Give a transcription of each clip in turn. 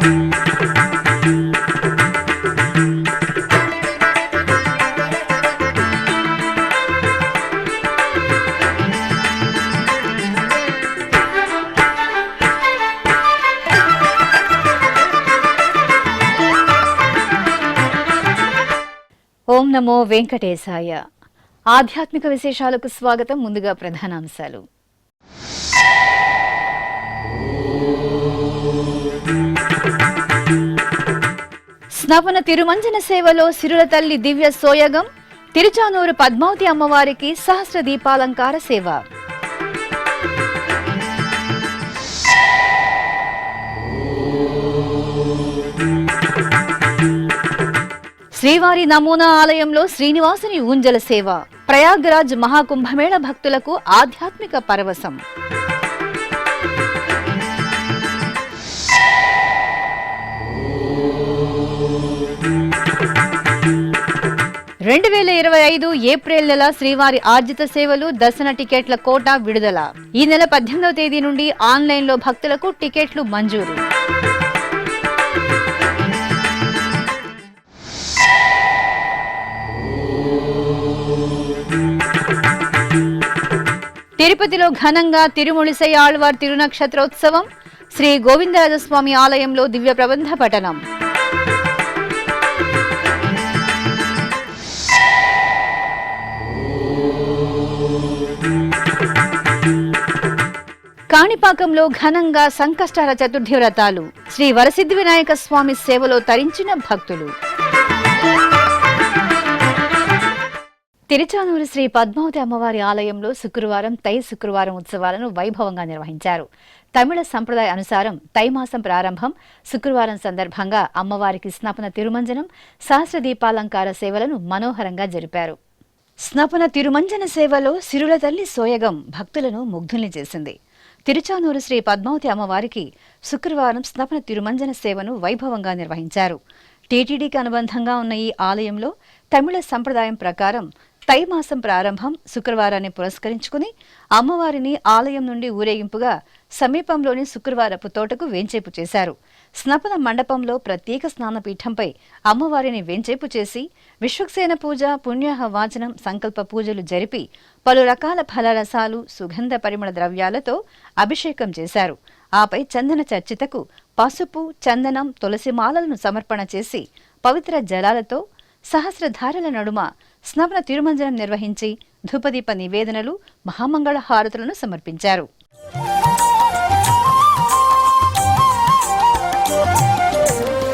ఓం నమో వెంకటేశాయ. ఆధ్యాత్మిక విశేషాలకు స్వాగతం. ముందుగా ప్రధానాంశాలు. స్నపన తిరుమంజన సేవలో సిరుల తల్లి దివ్య సోయగం. తిరుచానూరు పద్మావతి అమ్మవారికి సహస్ర దీపాలంకార సేవ. శ్రీవారి నమూనా ఆలయంలో శ్రీనివాసుని ఊంజల సేవ. ప్రయాగ్రాజ్ మహాకుంభమేళ భక్తులకు ఆధ్యాత్మిక పరవశం. 2025 ఏప్రిల్ నెల శ్రీవారి ఆర్జిత సేవలు దర్శన టికెట్ల కోటా విడుదల. ఈ నెల 18వ తేదీ నుండి ఆన్లైన్లో భక్తులకు టికెట్లు మంజూరు. తిరుపతిలో ఘనంగా తిరుముళిసై ఆళ్వార్ తిరునక్షత్రోత్సవం. శ్రీ గోవిందరాజస్వామి ఆలయంలో దివ్య ప్రబంధ పఠనం. కాణిపాకంలో ఘనంగా సంకష్టాల చతుర్థి వ్రతాలు. శ్రీ వరసిద్ధి వినాయక స్వామి సేవలో తరించిన భక్తులు. తిరుచానూరు శ్రీ పద్మావతి అమ్మవారి ఆలయంలో శుక్రవారం తై శుక్రవారం ఉత్సవాలను వైభవంగా నిర్వహించారు. తమిళ సంప్రదాయ అనుసారం తై మాసం ప్రారంభం శుక్రవారం సందర్భంగా అమ్మవారికి స్నపన తిరుమంజనం, సహస్ర దీపాలంకార సేవలను మనోహరంగా జరిపారు. స్నపన తిరుమంజన సేవలో సిరుల తల్లి సోయగం భక్తులను ముగ్ధుల్ని చేసింది. తిరుచానూరు శ్రీ పద్మావతి అమ్మవారికి శుక్రవారం స్నపన తిరుమంజన సేవను వైభవంగా నిర్వహించారు. టీటీడీకి అనుబంధంగా ఉన్న ఈ ఆలయంలో తమిళ సంప్రదాయం ప్రకారం తై మాసం ప్రారంభం శుక్రవారాన్ని పురస్కరించుకుని అమ్మవారిని ఆలయం నుండి ఊరేగింపుగా సమీపంలోని శుక్రవారపు తోటకు వేంచేపు చేశారు. స్నపన మండపంలో ప్రత్యేక స్నానపీఠంపై అమ్మవారిని వేంచేపు చేసి విశ్వక్సేన పూజ, పుణ్యాహ వాచనం, సంకల్ప పూజలు జరిపి పలు రకాల ఫలరసాలు, సుగంధ పరిమళ ద్రవ్యాలతో అభిషేకం చేశారు. ఆపై చందన చర్చితకు పసుపు, చందనం, తులసి మాలలను సమర్పణ చేసి పవిత్ర జలాలతో సహస్రధారల నడుమ స్నపన తిరుమంజనం నిర్వహించి ధూపదీప నివేదనలు, మహామంగళ హారతులను సమర్పించారు.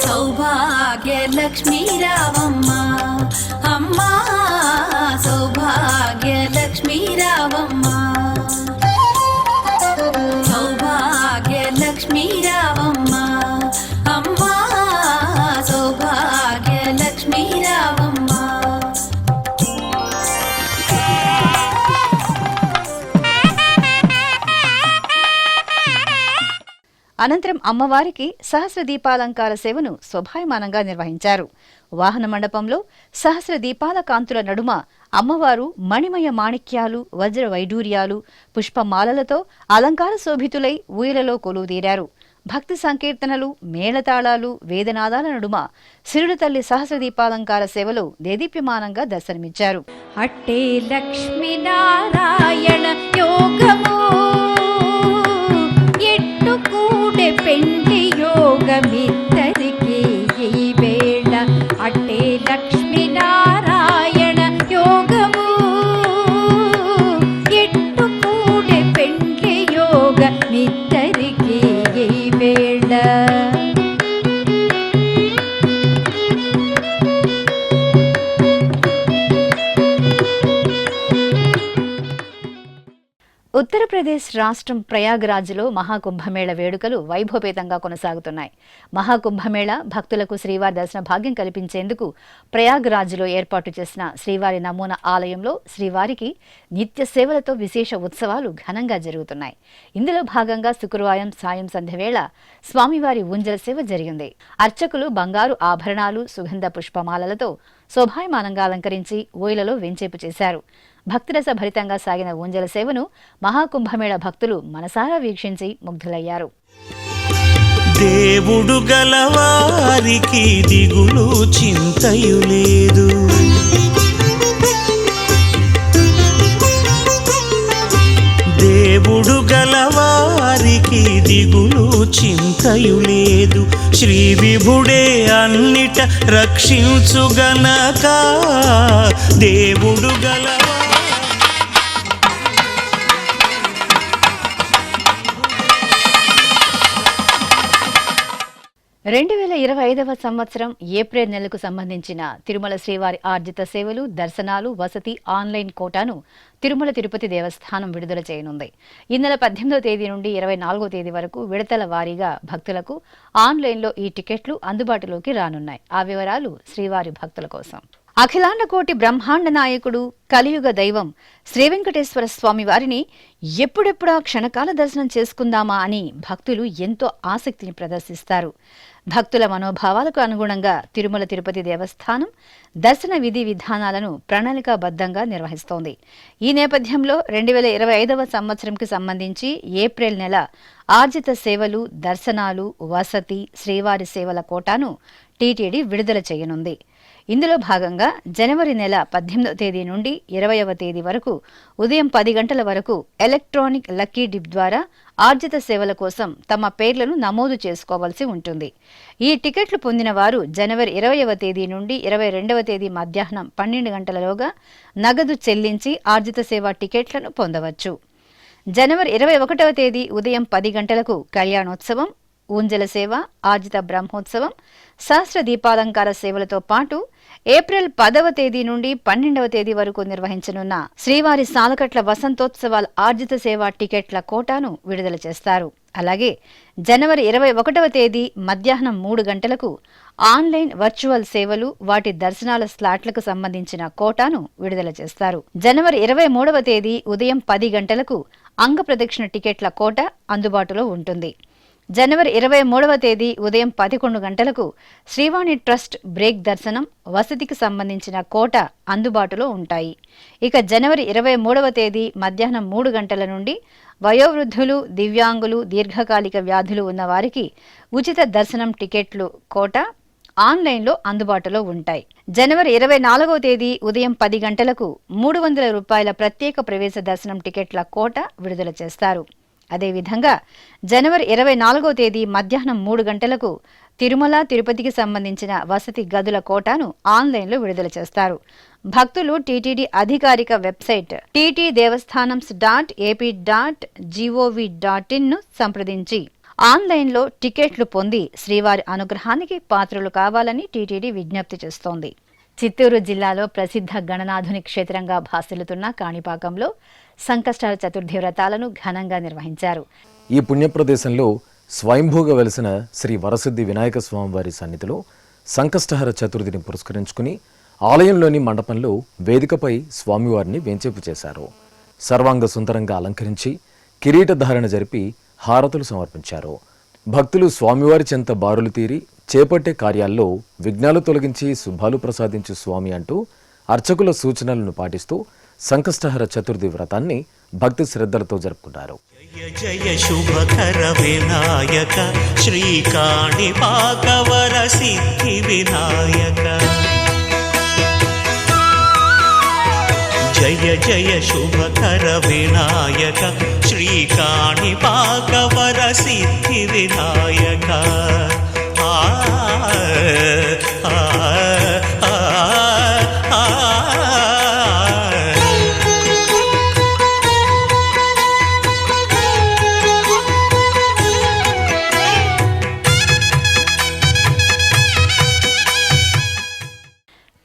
సౌభాగ్యలక్ష్మీ రావమ్మ అమ్మా, సౌభాగ్యలక్ష్మీ రావమ్మ, సౌభాగ్యలక్ష్మీ రావమ్మ అమ్మా, సౌభాగ్యలక్ష్మీ రావమ్మ. అనంతరం అమ్మవారికి సహస్ర దీపాలంకార సేవను శోభాయమానంగా నిర్వహించారు. వాహన మండపంలో సహస్ర దీపాల కాంతుల నడుమ అమ్మవారు మణిమయ మాణిక్యాలు, వజ్ర వైడూర్యాలు, పుష్పమాలలతో అలంకార శోభితులై ఊయలలో కొలువుదీరారు. భక్తి సంకీర్తనలు, మేళతాళాలు, వేదనాదాల నడుమ సిరుల తల్లి సహస్ర దీపాలంకార సేవలో దేదీప్యమానంగా దర్శనమిచ్చారు. అట్టే లక్ష్మీనారాయణ యోగము ఎట్టుకూడే పెండ్లి యోగమిద్దరికి ఈ వేళ. అట్టే లక్ష్మీనారాయణ యోగము ఎట్టుకూడే పెండ్లి యోగమిద్దరికి ఈ వేళ. ఉత్తరప్రదేశ్ రాష్ట్రం ప్రయాగ్రాజ్లో మహాకుంభమేళ వేడుకలు వైభవపేతంగా కొనసాగుతున్నాయి. మహాకుంభమేళ భక్తులకు శ్రీవారి దర్శన భాగ్యం కల్పించేందుకు ప్రయాగ్రాజ్లో ఏర్పాటు చేసిన శ్రీవారి నమూనా ఆలయంలో శ్రీవారికి నిత్య సేవలతో విశేష ఉత్సవాలు ఘనంగా జరుగుతున్నాయి. ఇందులో భాగంగా శుక్రవారం సాయం సంధ్య వేళ స్వామివారి ఊంజల సేవ జరిగింది. అర్చకులు బంగారు ఆభరణాలు, సుగంధ పుష్పమాలలతో శోభాయమానంగా అలంకరించి ఊయలలో వెంచేపు చేశారు. భక్తిరస భరితంగా సాగిన ఊంజల సేవను మహాకుంభమేళ భక్తులు మనసారా వీక్షించి ముగ్ధులయ్యారు. దేవుడు గలవారికి దిగులు చింతయు లేదు. దేవుడు గలవారికి దిగులు చింతయు లేదు. శ్రీ విభుడే అన్నిట రక్షించుగనక దేవుడు గలవారి 2025వ సంవత్సరం ఏప్రిల్ నెలకు సంబంధించిన తిరుమల శ్రీవారి ఆర్జిత సేవలు, దర్శనాలు, వసతి ఆన్లైన్ కోటాను తిరుమల తిరుపతి దేవస్థానం విడుదల చేయనుంది. ఈ నెల 18వ తేదీ నుండి 24వ తేదీ వరకు విడతల వారీగా భక్తులకు ఆన్లైన్లో ఈ టికెట్లు అందుబాటులోకి రానున్నాయి. ఆ వివరాలు శ్రీవారి భక్తుల కోసం. అఖిలాండ కోటి బ్రహ్మాండ నాయకుడు, కలియుగ దైవం శ్రీ వెంకటేశ్వర స్వామి వారిని ఎప్పుడెప్పుడా క్షణకాల దర్శనం చేసుకుందామా అని భక్తులు ఎంతో ఆసక్తిని ప్రదర్శిస్తారు. భక్తుల మనోభావాలకు అనుగుణంగా తిరుమల తిరుపతి దేవస్థానం దర్శన విధి విధానాలను ప్రణాళికాబద్ధంగా నిర్వహిస్తోంది. ఈ నేపథ్యంలో 2025వ సంవత్సరంకి సంబంధించి ఏప్రిల్ నెల ఆర్జిత సేవలు, దర్శనాలు, వసతి, శ్రీవారి సేవల కోటాను టీటీడీ విడుదల చేయనుంది. ఇందులో భాగంగా జనవరి నెల 18వ తేదీ నుండి 20వ తేదీ వరకు ఉదయం 10 గంటల వరకు ఎలక్ట్రానిక్ లక్కీ డిప్ ద్వారా ఆర్జిత సేవల కోసం తమ పేర్లను నమోదు చేసుకోవాల్సి ఉంటుంది. ఈ టికెట్లు పొందిన వారు జనవరి 20వ తేదీ నుండి 22వ తేదీ మధ్యాహ్నం 12 గంటలలోగా నగదు చెల్లించి ఆర్జిత సేవ టికెట్లను పొందవచ్చు. జనవరి 21వ తేదీ ఉదయం 10 గంటలకు కళ్యాణోత్సవం, ఊంజల సేవ, ఆర్జిత బ్రహ్మోత్సవం, సహస్ర దీపాలంకార సేవలతో పాటు ఏప్రిల్ 10వ తేదీ నుండి 12వ తేదీ వరకు నిర్వహించనున్న శ్రీవారి సాలకట్ల వసంతోత్సవాల ఆర్జిత సేవ టికెట్ల కోటాను విడుదల చేస్తారు. అలాగే జనవరి 21వ తేదీ మధ్యాహ్నం 3 గంటలకు ఆన్లైన్ వర్చువల్ సేవలు, వాటి దర్శనాల స్లాట్లకు సంబంధించిన కోటాను విడుదల చేస్తారు. జనవరి 23వ తేదీ ఉదయం 10 గంటలకు అంగప్రదక్షిణ టికెట్ల కోట అందుబాటులో ఉంటుంది. జనవరి 23వ తేదీ ఉదయం 11 గంటలకు శ్రీవాణి ట్రస్ట్ బ్రేక్ దర్శనం, వసతికి సంబంధించిన కోట అందుబాటులో ఉంటాయి. ఇక జనవరి 23వ తేదీ మధ్యాహ్నం 3 గంటల నుండి వయోవృద్ధులు, దివ్యాంగులు, దీర్ఘకాలిక వ్యాధులు ఉన్నవారికి ఉచిత దర్శనం టికెట్లు కోట ఆన్లైన్లో అందుబాటులో ఉంటాయి. జనవరి 24వ తేదీ ఉదయం 10 గంటలకు 300 రూపాయల ప్రత్యేక ప్రవేశ దర్శనం టికెట్ల కోట విడుదల చేస్తారు. అదేవిధంగా జనవరి 24వ తేదీ మధ్యాహ్నం 3 గంటలకు తిరుమల, తిరుపతికి సంబంధించిన వసతి గదుల కోటాను ఆన్లైన్లో విడుదల చేస్తారు. భక్తులు టీటీడీ అధికారిక వెబ్సైట్ ttdevasthanams.ap.gov.in ను సంప్రదించి ఆన్లైన్లో టికెట్లు పొంది శ్రీవారి అనుగ్రహానికి పాత్రులు కావాలని టీటీడీ విజ్ఞప్తి చేస్తోంది. చిత్తూరు జిల్లాలో ప్రసిద్ధ గణనాథుని క్షేత్రంగా భాసిల్లుతున్న కాణిపాకంలో సంకష్టహర చతుర్థి వ్రతాలను ఘనంగా నిర్వహించారు. ఈ పుణ్యప్రదేశంలో స్వయంభూగా వెలిసిన శ్రీ వరసిద్ధి వినాయక స్వామివారి సన్నిధిలో సంకష్టహర చతుర్థిని పురస్కరించుకుని ఆలయంలోని మండపంలో వేదికపై స్వామివారిని వేంచేపు చేశారు. సర్వాంగ సుందరంగా అలంకరించి కిరీటధారణ జరిపి హారతులు సమర్పించారు. భక్తులు స్వామివారి చెంత బారులు తీరి చేపట్టే కార్యాల్లో విఘ్నాలు తొలగించి శుభాలు ప్రసాదించు స్వామి అంటూ అర్చకుల సూచనలను పాటిస్తూ సంకష్టహర చతుర్థి వ్రతాన్ని భక్తి శ్రద్ధలతో జరుపుకున్నారు. జయ జయ శుభకర వినాయక శ్రీ కాణిపాకవర సిద్ధి వినాయక. జయ జయ శుభకర వినాయక శ్రీ కాణిపాకవర సిద్ధి వినాయక.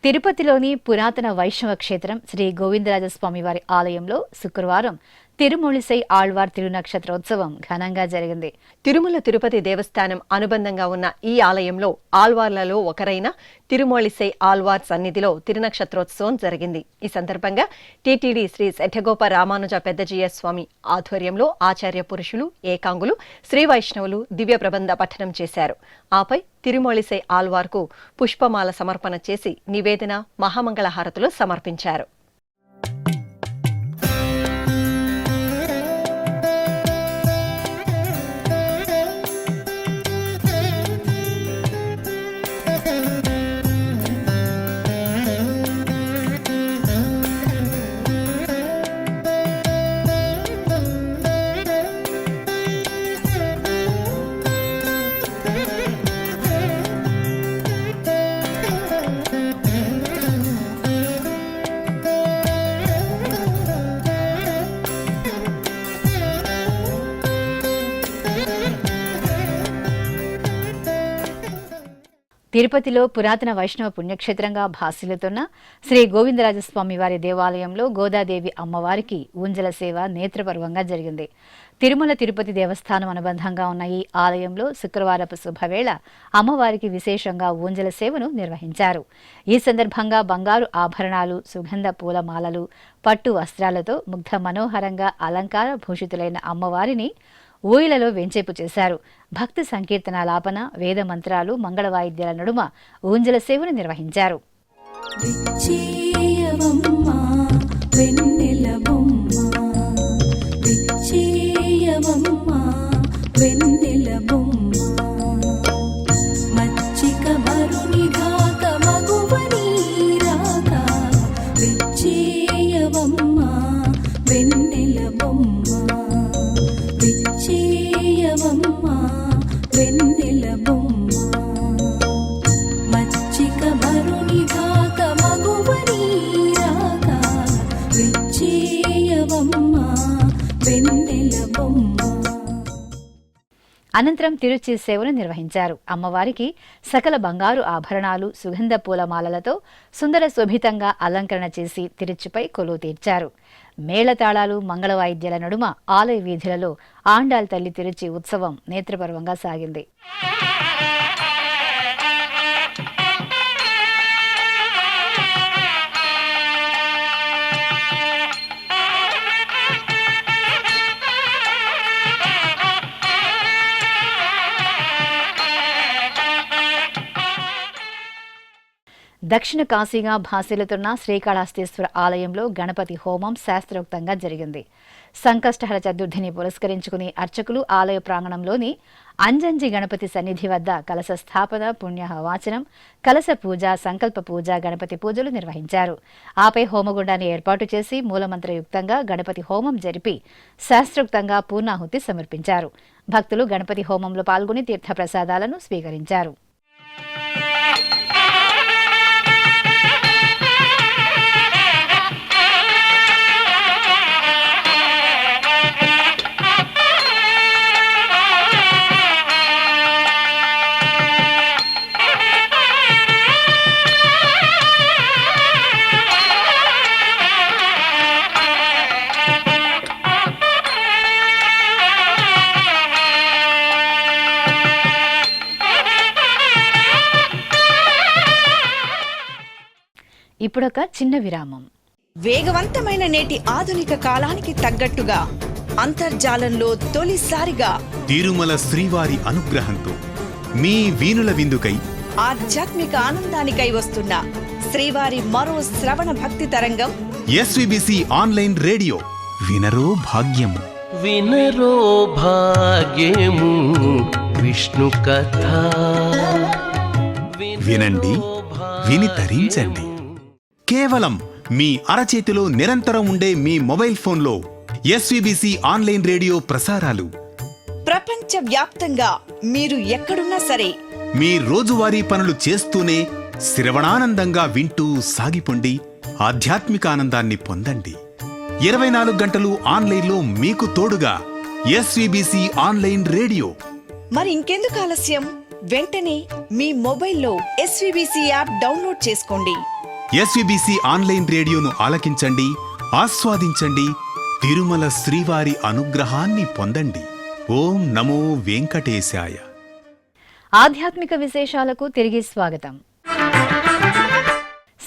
తిరుపతిలోని పురాతన వైష్ణవ క్షేత్రం శ్రీ గోవిందరాజస్వామివారి ఆలయంలో శుక్రవారం తిరుమొళిసై ఆళ్వార్ తిరునక్షత్రోత్సవం ఘనంగా జరిగింది. తిరుమల తిరుపతి దేవస్థానం అనుబంధంగా ఉన్న ఈ ఆలయంలో ఆళ్వార్లలో ఒకరైన తిరుమొళిసై ఆళ్వార్ సన్నిధిలో తిరునక్షత్రోత్సవం జరిగింది. ఈ సందర్భంగా టీటీడీ శ్రీ శఠగోప రామానుజ పెద్దజీయ స్వామి ఆధ్వర్యంలో ఆచార్య పురుషులు, ఏకాంగులు, శ్రీ వైష్ణవులు దివ్య ప్రబంధ పఠనం చేశారు. ఆపై తిరుమొళిసై ఆళ్వార్కు పుష్పమాల సమర్పణ చేసి నివేదన, మహామంగళ హారతులు సమర్పించారు. తిరుపతిలో పురాతన వైష్ణవ పుణ్యక్షేత్రంగా భాసిల్లుతున్న శ్రీ గోవిందరాజస్వామి వారి దేవాలయంలో గోదాదేవి అమ్మవారికి ఊంజల సేవ నేత్రపర్వంగా జరిగింది. తిరుమల తిరుపతి దేవస్థానం అనుబంధంగా ఉన్న ఈ ఆలయంలో శుక్రవారపు శుభవేళ అమ్మవారికి విశేషంగా ఊంజల సేవను నిర్వహించారు. ఈ సందర్భంగా బంగారు ఆభరణాలు, సుగంధ పూలమాలలు, పట్టు వస్త్రాలతో ముగ్ధ మనోహరంగా అలంకార భూషితులైన అమ్మవారిని ఊయలలో వెంచేపు చేశారు. భక్తి సంకీర్తనాలాపన, వేద మంత్రాలు, మంగళ వాయిద్యాల నడుమ ఊంజల సేవను నిర్వహించారు. విచ్చేయవమ్మా వెన్నెల బొమ్మ, విచ్చేయవమ్మా వెన్నెల బొమ్మ, మచ్చిక మరునిధాక మగువనీరాక, విచ్చేయవమ్మా వెన్నెల బొమ్మ, విచ్చేయవమ్మా వెన్నెల బొమ్మ, మచ్చిక మరునిధాక మగువనీరాక, విచ్చేయవమ్మా వెన్నెల బొమ్మ. అనంతరం తిరుచి సేవను నిర్వహించారు. అమ్మవారికి సకల బంగారు ఆభరణాలు, సుగంధ పూలమాలలతో సుందర శోభితంగా అలంకరణ చేసి తిరుచిపై కొలువు తీర్చారు. మేళతాళాలు, మంగళ వాయిద్యాల నడుమ ఆలయ వీధులలో ఆండాల్ తల్లి తిరుచి ఉత్సవం నేత్రపర్వంగా సాగింది. దక్షిణ కాశీగా భాసిల్లుతున్న శ్రీకాళహస్తీశ్వర ఆలయంలో గణపతి హోమం శాస్త్రోక్తంగా జరిగింది. సంకష్టహర చతుర్థిని పురస్కరించుకుని అర్చకులు ఆలయ ప్రాంగణంలోని అంజంజి గణపతి సన్నిధి వద్ద కలశ స్థాపన, పుణ్యహవాచనం, కలశ పూజ, సంకల్ప పూజ, గణపతి పూజలు నిర్వహించారు. ఆపై హోమగుండాన్ని ఏర్పాటు చేసి మూలమంత్రయుక్తంగా గణపతి హోమం జరిపి శాస్త్రోక్తంగా పూర్ణాహుతి సమర్పించారు. భక్తులు గణపతి హోమంలో పాల్గొని తీర్థప్రసాదాలను స్వీకరించారు. ఇప్పుడొక చిన్న విరామం. వేగవంతమైన నేటి ఆధునిక కాలానికి తగ్గట్టుగా అంతర్జాలంలో తొలిసారిగా తిరుమల శ్రీవారి అనుగ్రహంతో మీ వీణుల విందుకై ఆధ్యాత్మిక ఆనందానికై వస్తున్న శ్రీవారి మరో శ్రవణ భక్తి తరంగం ఎస్విబిసి ఆన్లైన్ రేడియో వినరో భాగ్యము. వినరో భాగ్యము విష్ణు కథ. వినండి, విని తరించండి. కేవలం మీ అరచేతిలో నిరంతరం ఉండే మీ మొబైల్ ఫోన్లో ఎస్విబిసి ఆన్లైన్ రేడియో ప్రసారాలు ప్రపంచ వ్యాప్తంగా మీరు ఎక్కడున్నా సరే మీ రోజువారీ పనులు చేస్తూనే శ్రవణానందంగా వింటూ సాగిపోండి, ఆధ్యాత్మిక ఆనందాన్ని పొందండి. 24 గంటలు ఆన్లైన్లో మీకు తోడుగా ఎస్విబిసి ఆన్లైన్ రేడియో. మరి ఇంకెందుకు ఆలస్యం? వెంటనే మీ మొబైల్లో ఎస్విబిసి యాప్ డౌన్లోడ్ చేసుకోండి. ఎస్విబిసి ఆన్లైన్ రేడియోను ఆలకించండి, ఆస్వాదించండి, తిరుమల శ్రీవారి అనుగ్రహాన్ని పొందండి. ఓం నమో వెంకటేశాయ. ఆధ్యాత్మిక విశేషాలకు తిరిగి స్వాగతం.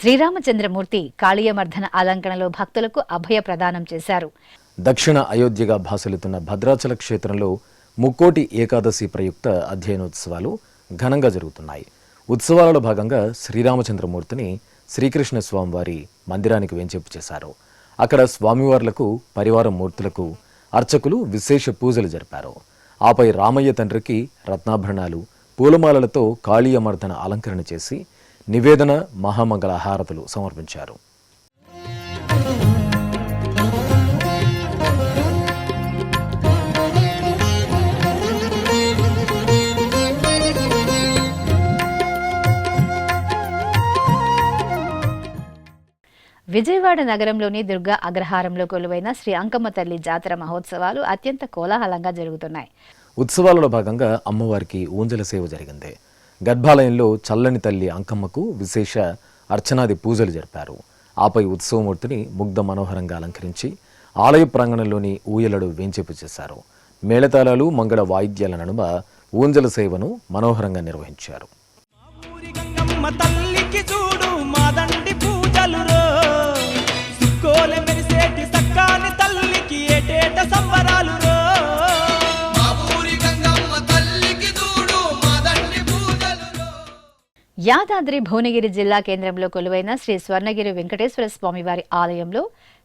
శ్రీరామచంద్రమూర్తి కాళీయమర్ధన అలంకరణలో భక్తులకు అభయ ప్రదానం చేశారు. దక్షిణ అయోధ్యగా భాసలుతున్న భద్రాచల క్షేత్రంలో ముక్కోటి ఏకాదశి ప్రయుక్త అధ్యయనోత్సవాలు ఘనంగా జరుగుతున్నాయి. ఉత్సవాలలో భాగంగా శ్రీరామచంద్రమూర్తిని శ్రీకృష్ణ స్వామివారి మందిరానికి వెంచేపు చేశారు. అక్కడ స్వామివార్లకు, పరివార మూర్తులకు అర్చకులు విశేష పూజలు జరిపారు. ఆపై రామయ్య తండ్రికి రత్నాభరణాలు, పూలమాలలతో కాళీయమర్ధన అలంకరణ చేసి నివేదన, మహామంగళ హారతులు సమర్పించారు. విజయవాడ నగరంలోని దుర్గా అగ్రహారంలో కొలువైన శ్రీ అంకమ్మ తల్లి జాతర మహోత్సవాలు అత్యంత కోలాహలంగా జరుగుతున్నాయి. ఉత్సవాలలో భాగంగా అమ్మవారికి ఊంజల సేవ జరిగింది. గర్భాలయంలో చల్లని తల్లి అంకమ్మకు విశేష అర్చనాది పూజలు జరిపారు. ఆపై ఉత్సవమూర్తిని ముగ్ధ మనోహరంగా అలంకరించి ఆలయ ప్రాంగణంలోని ఊయలడు వేంచేపు చేశారు. మేళతాళాలు మంగళ వాయిద్యాల నడుమ ఊంజల సేవను మనోహరంగా నిర్వహించారు. తల్లికి చూడు మాదండి పూజలు రో సుక్కోలె మెరిసేటి సక్కాని తల్లికి ఏటేట సంబరాలు రో యాదాద్రి భువనగిరి జిల్లా కేంద్రంలో కొలువైన శ్రీ స్వర్ణగిరి వెంకటేశ్వర స్వామివారి ఆలయంలో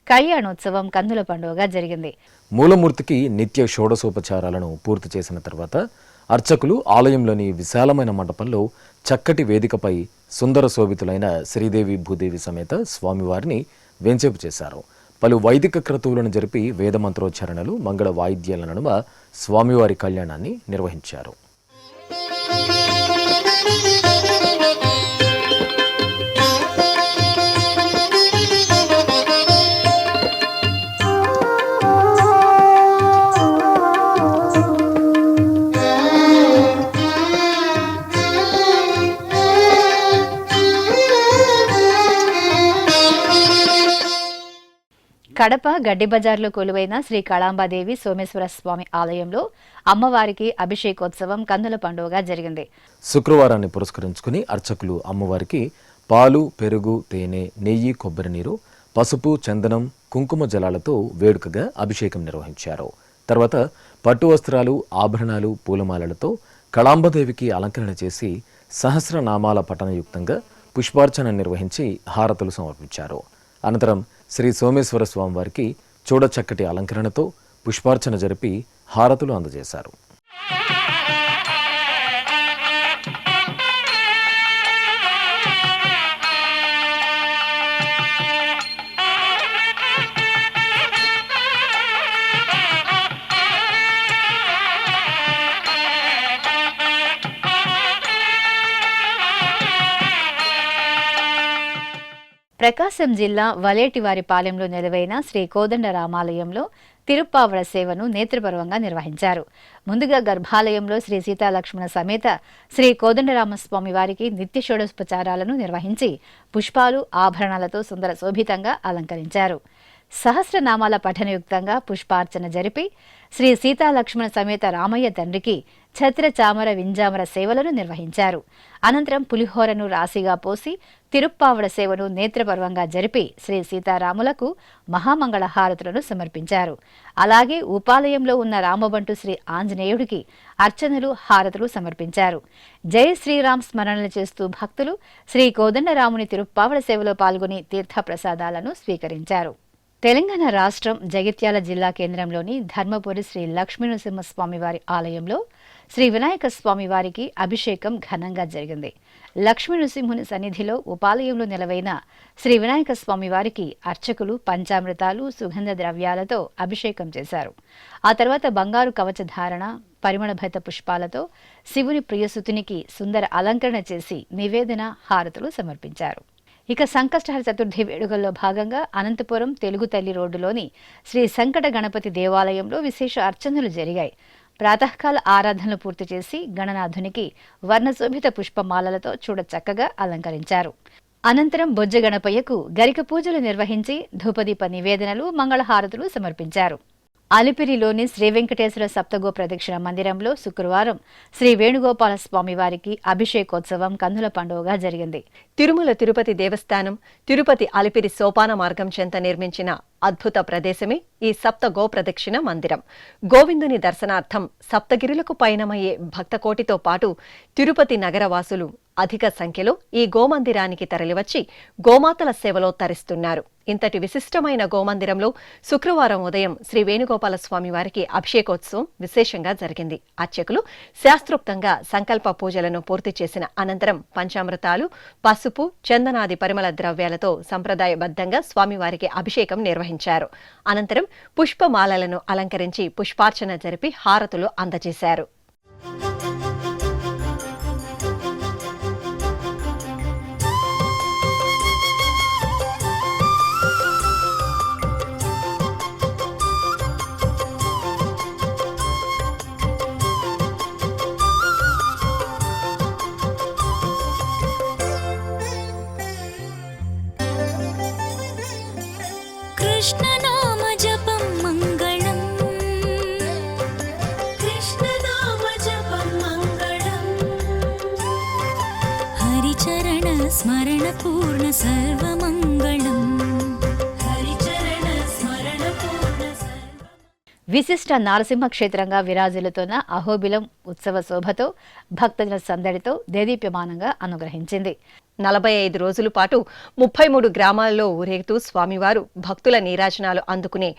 కళ్యాణోత్సవం కన్నుల పండుగగా జరిగింది. మూలమూర్తికి నిత్య షోడశోపచారాలను పూర్తి చేసిన తర్వాత అర్చకులు ఆలయంలోని విశాలమైన మండపంలో చక్కటి వేదికపై సుందర శోభితులైన శ్రీదేవి భూదేవి సమేత స్వామివారిని వేంచేపు చేశారు. పలు వైదిక క్రతువులను జరిపి వేదమంత్రోచ్చారణలు మంగళ వాయిద్యాల నడుమ స్వామివారి కళ్యాణాన్ని నిర్వహించారు. కడప గడ్డి బజార్లో కొలువైన శ్రీ కళాంబాదేవి సోమేశ్వర స్వామి ఆలయంలో అమ్మవారికి అభిషేకోత్సవం కన్నుల పండుగగా జరిగింది. శుక్రవారాన్ని పురస్కరించుకుని అర్చకులు అమ్మవారికి పాలు, పెరుగు, తేనె, నెయ్యి, కొబ్బరి నీరు, పసుపు, చందనం, కుంకుమ జలాలతో వేడుకగా అభిషేకం నిర్వహించారు. తర్వాత పట్టు వస్త్రాలు, ఆభరణాలు, పూలమాలలతో కళాంబదేవికి అలంకరణ చేసి సహస్రనామాల పఠనయుక్తంగా పుష్పార్చన నిర్వహించి హారతులు సమర్పించారు. అనంతరం శ్రీ సోమేశ్వర స్వామివారికి చూడచక్కటి అలంకరణతో పుష్పార్చన జరిపి హారతులు అందజేశారు. ప్రకాశం జిల్లా వలేటివారిపాలెంలో నెలవైన శ్రీ కోదండ రామాలయంలో తిరుప్పావడ సేవను నేత్రపర్వంగా నిర్వహించారు. ముందుగా గర్భాలయంలో శ్రీ సీతాలక్ష్మణ సమేత శ్రీ కోదండరామస్వామి వారికి నిత్య షోడశోపచారాలను నిర్వహించి పుష్పాలు, ఆభరణాలతో సుందర శోభితంగా అలంకరించారు. సహస్రనామాల పఠనయుక్తంగా పుష్పార్చన జరిపి శ్రీ సీతాలక్ష్మణ సమేత రామయ్య తండ్రికి ఛత్ర, చామర, వింజామర సేవలను నిర్వహించారు. అనంతరం పులిహోరను రాశిగా పోసి తిరుప్పావడ సేవను నేత్రపర్వంగా జరిపి శ్రీ సీతారాములకు మహామంగళ హారతులను సమర్పించారు. అలాగే ఉపాలయంలో ఉన్న రామబంటు శ్రీ ఆంజనేయుడికి అర్చనలు, హారతులు సమర్పించారు. జై శ్రీరామ్ స్మరణలు చేస్తూ భక్తులు శ్రీ కోదండరాముని తిరుప్పావడ సేవలో పాల్గొని తీర్థప్రసాదాలను స్వీకరించారు. తెలంగాణ రాష్ట్రం జగిత్యాల జిల్లా కేంద్రంలోని ధర్మపురి శ్రీ లక్ష్మీనరసింహస్వామివారి ఆలయంలో శ్రీ వినాయక స్వామివారికి అభిషేకం ఘనంగా జరిగింది. లక్ష్మీనరసింహుని సన్నిధిలో ఉపాలయంలో నెలవైన శ్రీ వినాయక స్వామివారికి అర్చకులు పంచామృతాలు, సుగంధ ద్రవ్యాలతో అభిషేకం చేశారు. ఆ తర్వాత బంగారు కవచధారణ, పరిమళభరిత పుష్పాలతో శివుని ప్రియసుతునికి సుందర అలంకరణ చేసి నివేదన, హారతులు సమర్పించారు. ఇక సంకష్టహర చతుర్థి వేడుకల్లో భాగంగా అనంతపురం తెలుగు తల్లి రోడ్డులోని శ్రీ సంకట గణపతి దేవాలయంలో విశేష అర్చనలు జరిగాయి. ప్రాతకాల ఆరాధనలు పూర్తి చేసి గణనాథునికి వర్ణశోభిత పుష్పమాలలతో చూడచక్కగా అలంకరించారు. అనంతరం బొజ్జ గణపయ్యకు గరిక పూజలు నిర్వహించి ధూపదీప నివేదనలు, మంగళహారతులు సమర్పించారు. అలిపిరిలోని శ్రీ వెంకటేశ్వర సప్తగో ప్రదక్షిణ మందిరంలో శుక్రవారం శ్రీ వేణుగోపాల స్వామి వారికి అభిషేకోత్సవం కన్నుల పండుగగా జరిగింది. తిరుమల తిరుపతి దేవస్థానం తిరుపతి అలిపిరి సోపాన మార్గం చెంత నిర్మించిన అద్భుత ప్రదేశమే ఈ సప్త గో ప్రదక్షిణ మందిరం. గోవిందుని దర్శనార్థం సప్తగిరులకు పయనమయ్యే భక్తకోటితో పాటు తిరుపతి నగరవాసులు అధిక సంఖ్యలో ఈ గోమందిరానికి తరలివచ్చి గోమాతల సేవలో తరిస్తున్నారు. ఇంతటి విశిష్టమైన గోమందిరంలో శుక్రవారం ఉదయం శ్రీ వేణుగోపాల స్వామి వారికి అభిషేకోత్సవం విశేషంగా జరిగింది. అర్చకులు శాస్త్రోక్తంగా సంకల్ప పూజలను పూర్తి చేసిన అనంతరం పంచామృతాలు, పసుపు, చందనాది పరిమళ ద్రవ్యాలతో సంప్రదాయబద్ధంగా స్వామివారికి అభిషేకం నిర్వహించారు. అనంతరం పుష్పమాలలను అలంకరించి పుష్పార్చన జరిపి హారతులు అందజేశారు. స్మరణ పూర్ణ సర్వమంగళం హరిచరణ స్మరణ పూర్ణ విశిష్ట నారసింహ క్షేత్రంగా విరాజిల్లుతున్న అహోబిలం ఉత్సవ శోభతో భక్తజన సందడితో దేదీప్యమానంగా అనుగ్రహించింది. 45 రోజుల పాటు 33 గ్రామాల్లో ఊరేగుతూ స్వామివారు భక్తుల నీరాజనాలు అందుకునే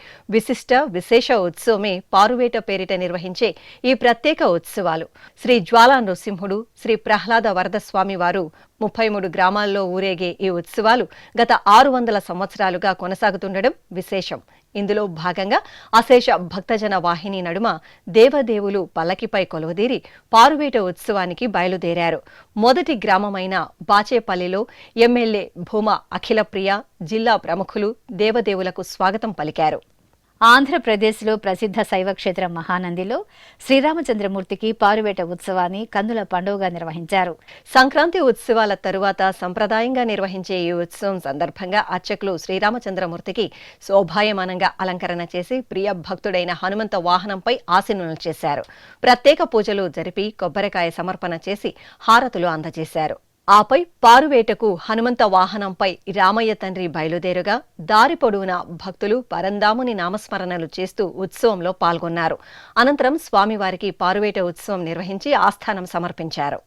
విశేష ఉత్సవమే పారువేట పేరిట నిర్వహించే ఈ ప్రత్యేక ఉత్సవాలు. శ్రీ జ్వాలా నృసింహుడు, శ్రీ ప్రహ్లాద వరద స్వామివారు 33 గ్రామాల్లో ఊరేగే ఈ ఉత్సవాలు గత 600 సంవత్సరాలుగా కొనసాగుతుండడం విశేషం. ఇందులో భాగంగా అశేష భక్తజన వాహిని నడుమ దేవదేవులు పల్లకిపై కొలువుదీరి పారువేట ఉత్సవానికి బయలుదేరారు. మొదటి గ్రామమైన బాచేపల్లిలో ఎమ్మెల్యే భూమా అఖిలప్రియ, జిల్లా ప్రముఖులు దేవదేవులకు స్వాగతం పలికారు. ఆంధ్రప్రదేశ్లో ప్రసిద్ధ శైవక్షేత్రం మహానందిలో శ్రీరామచంద్రమూర్తికి పారువేట ఉత్సవాన్ని కన్నుల పండుగగా నిర్వహించారు. సంక్రాంతి ఉత్సవాల తరువాత సంప్రదాయంగా నిర్వహించే ఈ ఉత్సవం సందర్భంగా అర్చకులు శ్రీరామచంద్రమూర్తికి శోభాయమానంగా అలంకరణ చేసి ప్రియ భక్తుడైన హనుమంత వాహనంపై ఆసీనులు చేశారు. ప్రత్యేక పూజలు జరిపి కొబ్బరికాయ సమర్పణ చేసి హారతులు అందజేశారు. ఆపై పారువేటకు హనుమంత వాహనంపై రామయ్య తండ్రి బయలుదేరుగా దారి పొడవునా భక్తులు పరందాముని నామస్మరణలు చేస్తూ ఉత్సవంలో పాల్గొన్నారు. అనంతరం స్వామివారికి పారువేట ఉత్సవం నిర్వహించి ఆస్థానం సమర్పించారు.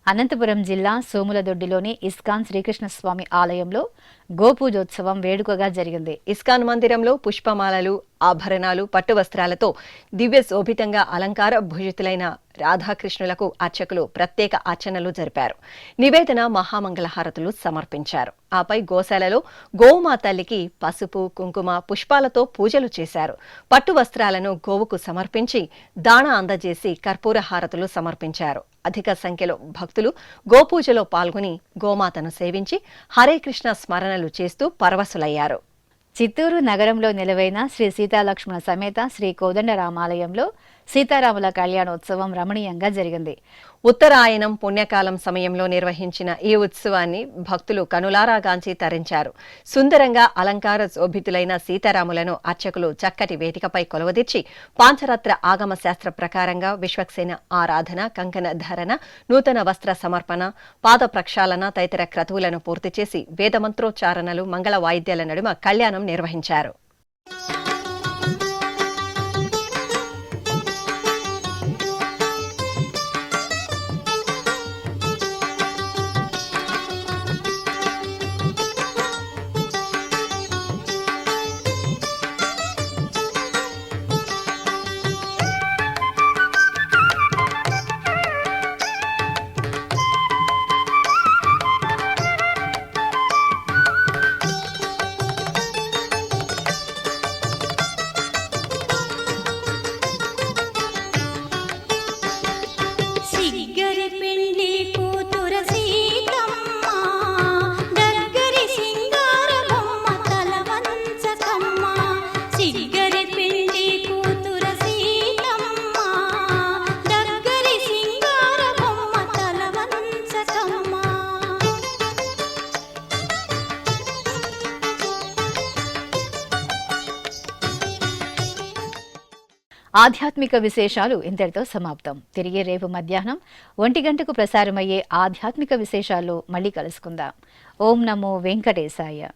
అనంతపురం జిల్లా సోములదొడ్డిలోని ఇస్కాన్ శ్రీకృష్ణస్వామి ఆలయంలో గోపూజోత్సవం వేడుకగా జరిగింది. ఇస్కాన్ మందిరంలో పుష్పమాలలు, ఆభరణాలు, పట్టు వస్త్రాలతో దివ్య శోభితంగా అలంకార భూషితులైన రాధాకృష్ణులకు అర్చకులు ప్రత్యేక అర్చనలు జరిపారు. నివేదన, మహామంగళహారతులు సమర్పించారు. ఆపై గోశాలలో గోవుమా తల్లికి పసుపు, కుంకుమ, పుష్పాలతో పూజలు చేశారు. పట్టు వస్త్రాలను గోవుకు సమర్పించి దాణ అందజేసి కర్పూర హారతులు సమర్పించారు. అధిక సంఖ్యలో భక్తులు గోపూజలో పాల్గొని గోమాతను సేవించి హరే కృష్ణ స్మరణలు చేస్తూ పరవశులయ్యారు. చిత్తూరు నగరంలో నిలవైన శ్రీ సీతాలక్ష్మణ సమేత శ్రీ కోదండరామాలయంలో సీతారాముల కళ్యాణోత్సవం రమణీయంగా జరిగింది. ఉత్తరాయణం పుణ్యకాలం సమయంలో నిర్వహించిన ఈ ఉత్సవాన్ని భక్తులు కనులారాగాంచి తరించారు. సుందరంగా అలంకార శోభితులైన సీతారాములను అర్చకులు చక్కటి వేదికపై కొలువదీర్చి పాంచరాత్ర ఆగమ శాస్త్ర ప్రకారంగా విశ్వక్సేన ఆరాధన, కంకణ ధరణ, నూతన వస్త్ర సమర్పణ, పాద ప్రక్షాళన తదితర క్రతువులను పూర్తి చేసి వేదమంత్రోచ్చారణలు, మంగళ వాయిద్యాల నడుమ కళ్యాణం నిర్వహించారు. ఆధ్యాత్మిక విశేషాలు ఇంతటితో సమాప్తం. తిరిగి రేపు మధ్యాహ్నం 1 గంటకు ప్రసారమయ్యే ఆధ్యాత్మిక విశేషాల్లో మళ్ళీ కలుసుకుందాం. ఓం నమో వెంకటేశాయ.